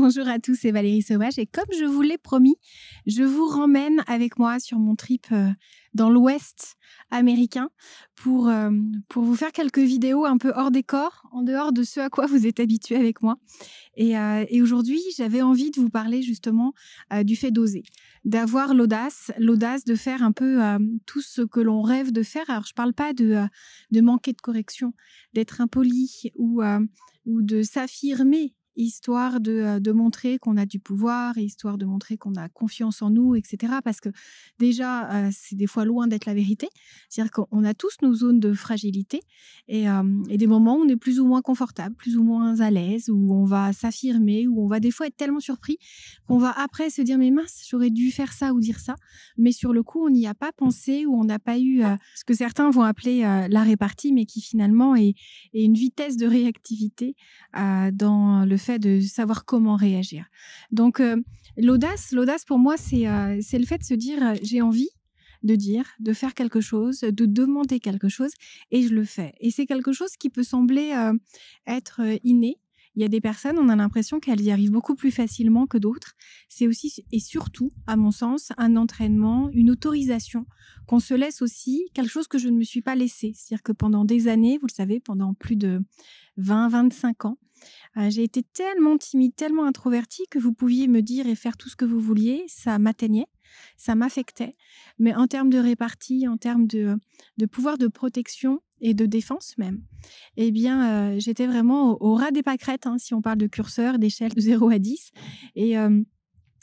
Bonjour à tous, c'est Valérie Sauvage et comme je vous l'ai promis, je vous ramène avec moi sur mon trip dans l'Ouest américain pour vous faire quelques vidéos un peu hors décor, en dehors de ce à quoi vous êtes habitués avec moi. Et aujourd'hui, j'avais envie de vous parler justement du fait d'oser, d'avoir l'audace de faire un peu tout ce que l'on rêve de faire. Alors, je ne parle pas de manquer de correction, d'être impoli ou de s'affirmer, histoire de montrer qu'on a du pouvoir, histoire de montrer qu'on a confiance en nous, etc. Parce que déjà, c'est des fois loin d'être la vérité. C'est-à-dire qu'on a tous nos zones de fragilité et des moments où on est plus ou moins confortable, plus ou moins à l'aise, où on va s'affirmer, où on va des fois être tellement surpris qu'on va après se dire « mais mince, j'aurais dû faire ça ou dire ça ». Mais sur le coup, on n'y a pas pensé ou on n'a pas eu ce que certains vont appeler la répartie, mais qui finalement est une vitesse de réactivité dans le fait de savoir comment réagir. Donc, l'audace pour moi, c'est le fait de se dire j'ai envie de dire, de faire quelque chose, de demander quelque chose et je le fais. Et c'est quelque chose qui peut sembler être inné. Il y a des personnes, on a l'impression qu'elles y arrivent beaucoup plus facilement que d'autres. C'est aussi et surtout, à mon sens, un entraînement, une autorisation qu'on se laisse aussi, quelque chose que je ne me suis pas laissé. C'est-à-dire que pendant des années, vous le savez, pendant plus de 20-25 ans, j'ai été tellement timide, tellement introvertie que vous pouviez me dire et faire tout ce que vous vouliez, ça m'atteignait, ça m'affectait. Mais en termes de répartie, en termes de pouvoir de protection et de défense même, eh bien, j'étais vraiment au ras des pâquerettes, hein, si on parle de curseur, d'échelle de 0 à 10. Et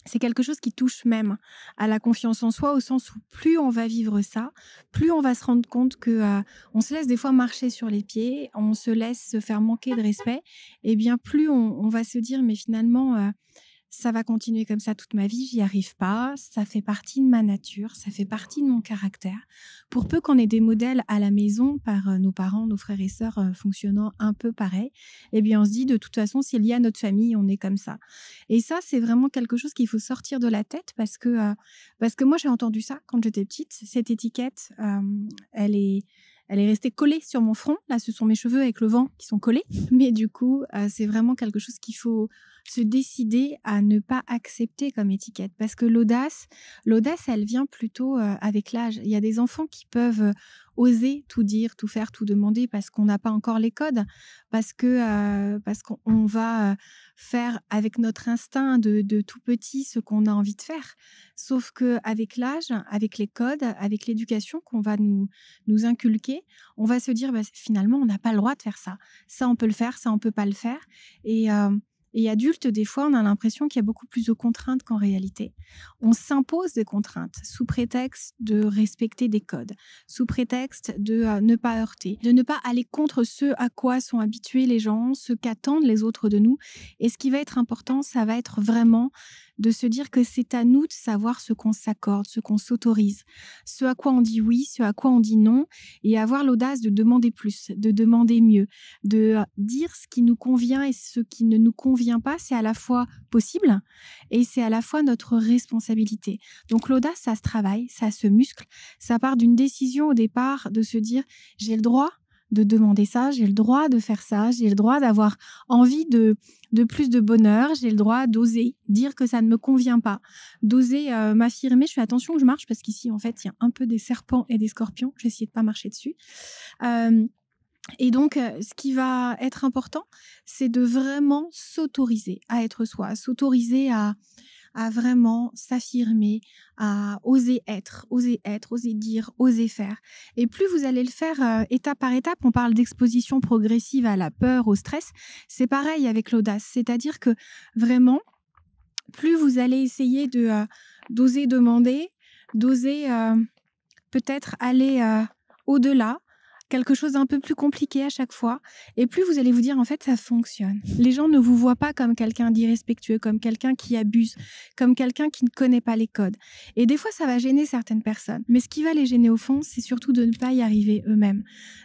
c'est quelque chose qui touche même à la confiance en soi, au sens où plus on va vivre ça, plus on va se rendre compte que on se laisse des fois marcher sur les pieds, on se laisse se faire manquer de respect, et bien plus on va se dire mais finalement ça va continuer comme ça toute ma vie, j'y arrive pas, ça fait partie de ma nature, ça fait partie de mon caractère. Pour peu qu'on ait des modèles à la maison par nos parents, nos frères et sœurs fonctionnant un peu pareil, eh bien on se dit de toute façon, s'il y a notre famille, on est comme ça. Et ça, c'est vraiment quelque chose qu'il faut sortir de la tête parce que moi, j'ai entendu ça quand j'étais petite. Cette étiquette, elle est restée collée sur mon front. Là, ce sont mes cheveux avec le vent qui sont collés. Mais du coup, c'est vraiment quelque chose qu'il faut se décider à ne pas accepter comme étiquette. Parce que l'audace, elle vient plutôt avec l'âge. Il y a des enfants qui peuvent oser tout dire, tout faire, tout demander parce qu'on n'a pas encore les codes, parce qu'on va faire avec notre instinct de tout petit ce qu'on a envie de faire. Sauf qu'avec l'âge, avec les codes, avec l'éducation qu'on va nous inculquer, on va se dire finalement, on n'a pas le droit de faire ça. Ça, on peut le faire, ça, on peut pas le faire. Et adulte, des fois, on a l'impression qu'il y a beaucoup plus de contraintes qu'en réalité. On s'impose des contraintes sous prétexte de respecter des codes, sous prétexte de ne pas heurter, de ne pas aller contre ce à quoi sont habitués les gens, ce qu'attendent les autres de nous. Et ce qui va être important, ça va être vraiment de se dire que c'est à nous de savoir ce qu'on s'accorde, ce qu'on s'autorise, ce à quoi on dit oui, ce à quoi on dit non, et avoir l'audace de demander plus, de demander mieux, de dire ce qui nous convient et ce qui ne nous convient pas, c'est à la fois possible et c'est à la fois notre responsabilité. Donc l'audace, ça se travaille, ça se muscle, ça part d'une décision au départ de se dire j'ai le droit de demander ça, j'ai le droit de faire ça, j'ai le droit d'avoir envie de plus de bonheur, j'ai le droit d'oser dire que ça ne me convient pas, d'oser m'affirmer. Je fais attention que je marche parce qu'ici, en fait, il y a un peu des serpents et des scorpions. Je vais essayer de pas marcher dessus. Et donc, ce qui va être important, c'est de vraiment s'autoriser à être soi, s'autoriser à vraiment s'affirmer, à oser être, oser dire, oser faire. Et plus vous allez le faire étape par étape, on parle d'exposition progressive à la peur, au stress, c'est pareil avec l'audace. C'est-à-dire que vraiment, plus vous allez essayer d'oser demander, d'oser peut-être aller au-delà, quelque chose d'un peu plus compliqué à chaque fois, et plus vous allez vous dire en fait ça fonctionne. Les gens ne vous voient pas comme quelqu'un d'irrespectueux, comme quelqu'un qui abuse, comme quelqu'un qui ne connaît pas les codes. Et des fois ça va gêner certaines personnes, mais ce qui va les gêner au fond, c'est surtout de ne pas y arriver eux-mêmes.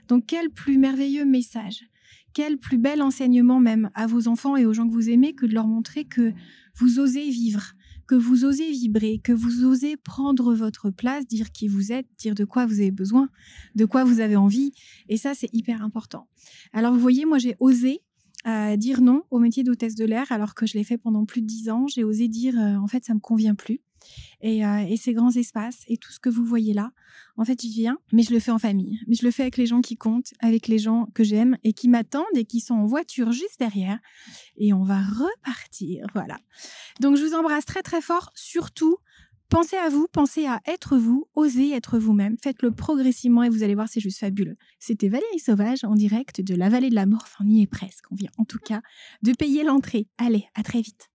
Donc quel plus merveilleux message, quel plus bel enseignement même à vos enfants et aux gens que vous aimez que de leur montrer que vous osez vivre, que vous osez vibrer, que vous osez prendre votre place, dire qui vous êtes, dire de quoi vous avez besoin, de quoi vous avez envie. Et ça, c'est hyper important. Alors, vous voyez, moi, j'ai osé dire non au métier d'hôtesse de l'air alors que je l'ai fait pendant plus de 10 ans. J'ai osé dire, en fait, ça me convient plus. Et ces grands espaces et tout ce que vous voyez là, en fait, j'y viens, mais je le fais en famille. Mais je le fais avec les gens qui comptent, avec les gens que j'aime et qui m'attendent et qui sont en voiture juste derrière. Et on va repartir, voilà. Donc, je vous embrasse très, très fort. Surtout, pensez à vous, pensez à être vous, osez être vous-même. Faites-le progressivement et vous allez voir, c'est juste fabuleux. C'était Valérie Sauvage en direct de la Vallée de la Mort. Enfin, on y est presque. On vient en tout cas de payer l'entrée. Allez, à très vite.